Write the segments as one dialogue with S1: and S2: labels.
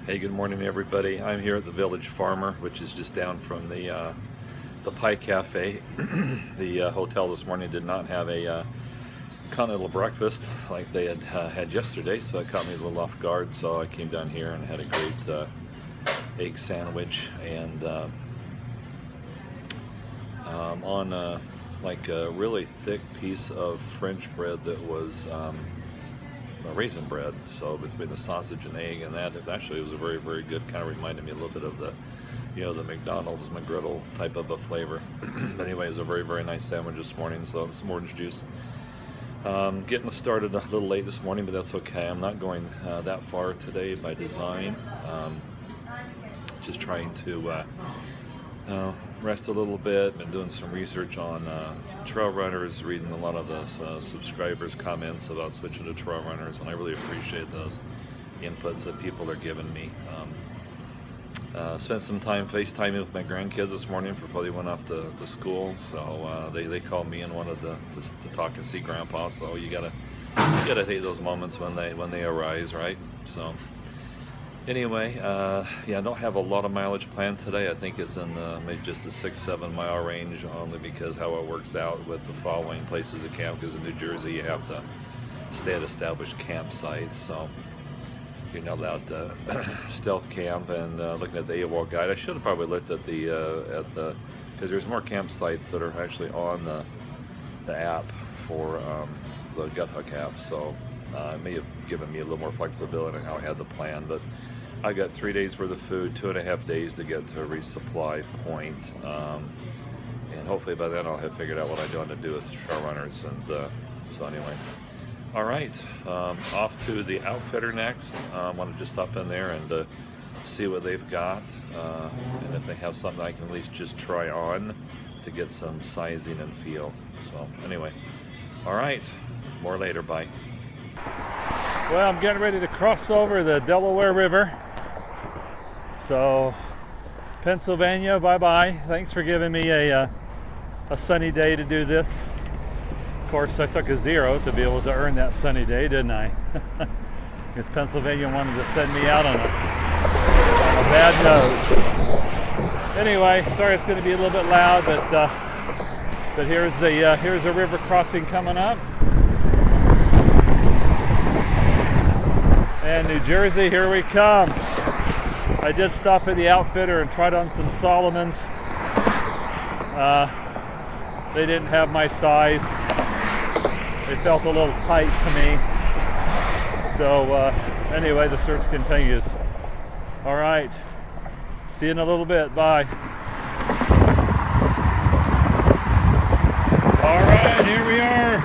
S1: Hey, good morning, everybody. I'm here at the Village Farmer, which is just down from the Pie Cafe. The hotel this morning did not have a continental breakfast like they had yesterday, so it caught me a little off guard. So I came down here and had a great egg sandwich and on like a really thick piece of French bread that was raisin bread. So between the sausage and egg and that, it actually was a very, very good. Kind of reminded me a little bit of the McDonald's McGriddle type of a flavor. But anyway, it was a very, very nice sandwich this morning. So some orange juice. Getting started a little late this morning, but that's okay. I'm not going that far today by design. Just trying to rest a little bit. Been doing some research on trail runners, reading a lot of the subscribers' comments about switching to trail runners, and I really appreciate those inputs that people are giving me. Spent some time FaceTiming with my grandkids this morning before they went off to school, so they called me and wanted to talk and see Grandpa. So you gotta take those moments when they arise, right? So. Anyway, yeah, I don't have a lot of mileage planned today. I think it's in maybe just the 6-7 mile range, only because how it works out with the following places to camp. Because in New Jersey, you have to stay at established campsites, so you're not allowed to stealth camp. And looking at the AWOL guide, I should have probably looked at because there's more campsites that are actually on the app for the Gut Hook app. So it may have given me a little more flexibility on how I had the plan, but I got 3 days worth of food, 2.5 days to get to a resupply point, and hopefully by then I'll have figured out what I want to do with trail runners. And so anyway, all right, off to the outfitter next. I want to just stop in there and see what they've got, and if they have something I can at least just try on to get some sizing and feel. So anyway, all right, more later. Bye.
S2: Well, I'm getting ready to cross over the Delaware River. So, Pennsylvania, bye-bye. Thanks for giving me a sunny day to do this. Of course, I took a 0 to be able to earn that sunny day, didn't I? Because Pennsylvania wanted to send me out on a bad note. Anyway, sorry it's going to be a little bit loud, but here's a river crossing coming up. And New Jersey, here we come. I did stop at the outfitter and tried on some Solomons. They didn't have my size. They felt a little tight to me. So anyway, the search continues. All right, see you in a little bit. Bye. All right, here we are.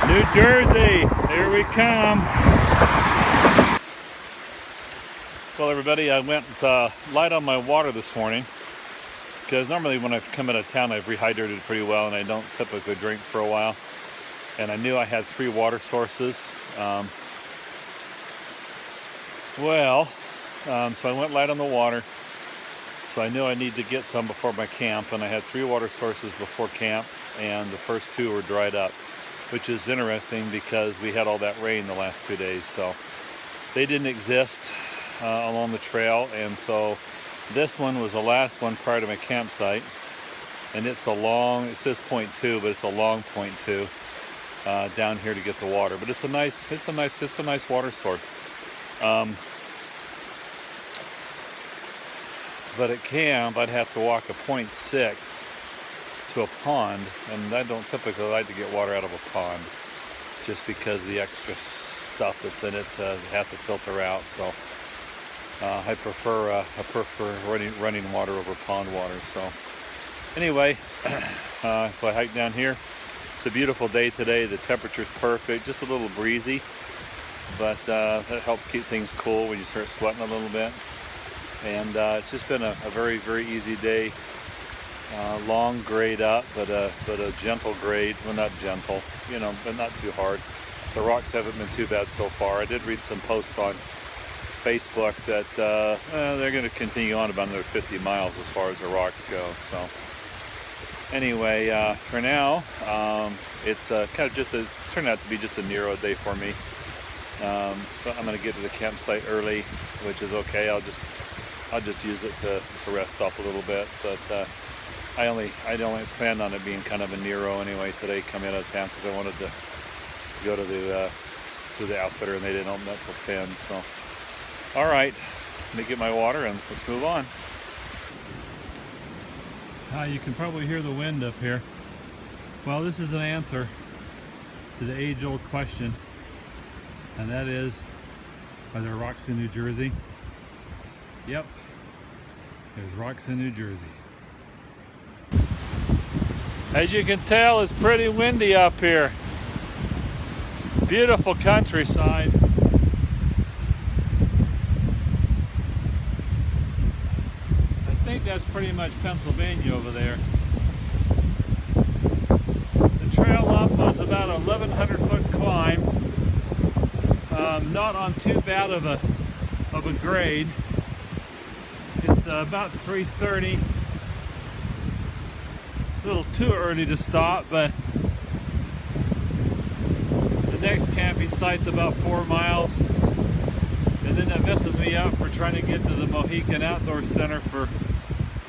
S2: New Jersey, here we come. Well, everybody, I went light on my water this morning because normally when I've come out of town I've rehydrated pretty well and I don't typically drink for a while. And I knew I had 3 water sources. So I went light on the water. So I knew I needed to get some before my camp, and I had 3 water sources before camp, and the first 2 were dried up, which is interesting because we had all that rain the last 2 days. So they didn't exist along the trail, and so this one was the last one prior to my campsite, and it says 0.2, but it's a long 0.2 down here to get the water. But it's a nice water source. But at camp I'd have to walk a 0.6 to a pond, and I don't typically like to get water out of a pond just because the extra stuff that's in it have to filter out. So I prefer running water over pond water. So anyway, so I hiked down here. It's a beautiful day today. The temperature's perfect, just a little breezy, but that helps keep things cool when you start sweating a little bit. And it's just been a very, very easy day. Long grade up, but a gentle grade. Well, not gentle, but not too hard. The rocks haven't been too bad so far. I did read some posts on Facebook that they're going to continue on about another 50 miles as far as the rocks go. So anyway, for now, it's kind of turned out to be just a Nero day for me. But I'm going to get to the campsite early, which is okay. I'll just use it to rest up a little bit. But I only planned on it being kind of a Nero anyway today, coming out of town, because I wanted to go to the outfitter, and they didn't open up till 10. So, all right, let me get my water and let's move on. You can probably hear the wind up here. Well, this is an answer to the age-old question, and that is, are there rocks in New Jersey? Yep, there's rocks in New Jersey. As you can tell, it's pretty windy up here. Beautiful countryside. I think that's pretty much Pennsylvania over there. The trail up was about a 1,100-foot climb. Not on too bad of a grade. It's about 3:30. A little too early to stop, but the next camping site's about 4 miles, and then that messes me up for trying to get to the Mohican Outdoor Center for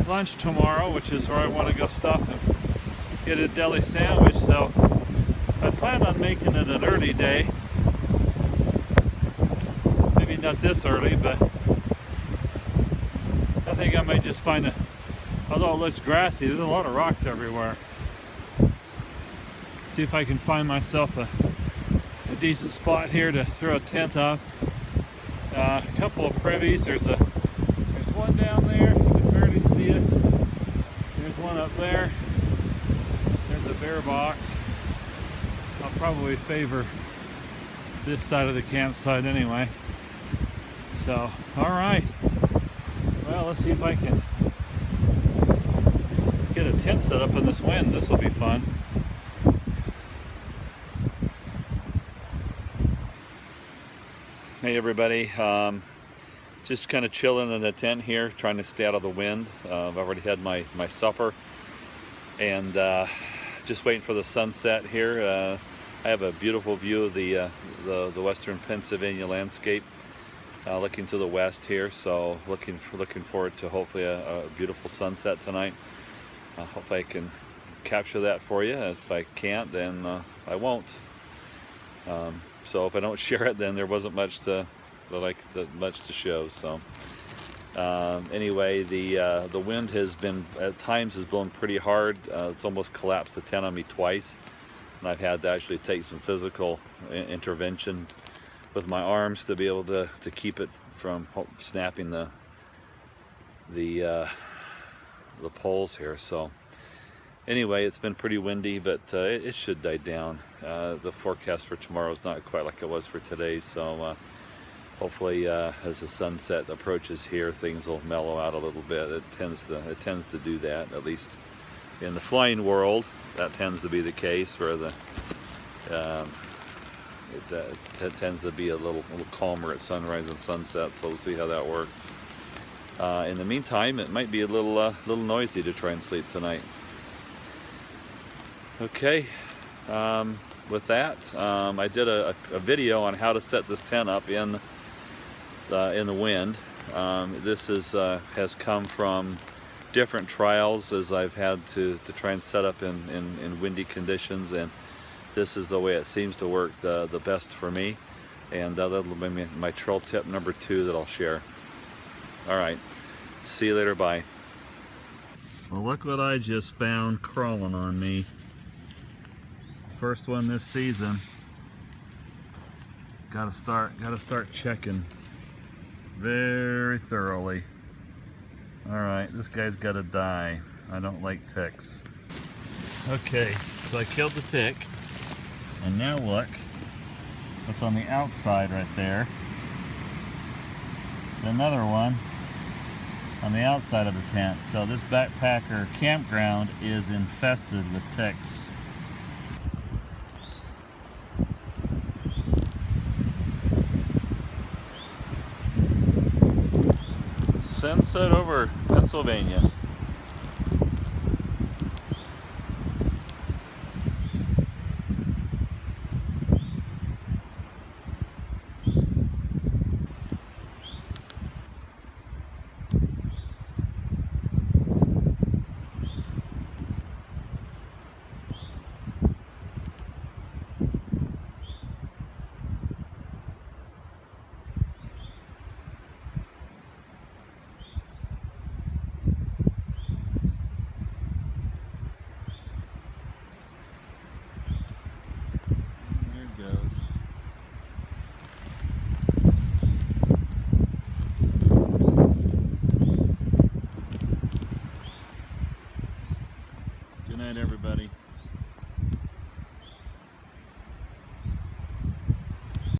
S2: lunch tomorrow, which is where I want to go stop and get a deli sandwich. So I plan on making it an early day. Maybe not this early, but I think I might just find although it looks grassy, there's a lot of rocks everywhere. See if I can find myself a decent spot here to throw a tent up. A couple of privies. There's one down there. You can barely see it. There's one up there. There's a bear box. I'll probably favor this side of the campsite anyway. So, all right. Well, let's see if I can get a tent set up in this wind. This will be fun. Hey everybody, just kind of chilling in the tent here, trying to stay out of the wind. I've already had my supper, and just waiting for the sunset here. I have a beautiful view of the western Pennsylvania landscape, looking to the west here. So looking forward to hopefully a beautiful sunset tonight. Hopefully I can capture that for you. If I can't, then I won't. So if I don't share it, then there wasn't much to show. So anyway, the wind has been at times blown pretty hard. It's almost collapsed the tent on me twice, and I've had to actually take some physical intervention with my arms to be able to keep it from snapping the poles here. So anyway, it's been pretty windy, but it should die down. The forecast for tomorrow is not quite like it was for today, so hopefully as the sunset approaches here, things will mellow out a little bit. It tends to do that, at least in the flying world. That tends to be the case, where it tends to be a little calmer at sunrise and sunset. So we'll see how that works. In the meantime, it might be a little noisy to try and sleep tonight. Okay, with that, I did a video on how to set this tent up in the wind. This has come from different trials as I've had to try and set up in windy conditions, and this is the way it seems to work the best for me. And that'll be my trail tip number 2 that I'll share. All right, see you later, bye. Well, look what I just found crawling on me. First one this season. Gotta start checking very thoroughly. All right, this guy's gotta die. I don't like ticks. Okay, so I killed the tick, and now look what's on the outside right there. It's another one on the outside of the tent. So this backpacker campground is infested with ticks. Sunset over Pennsylvania.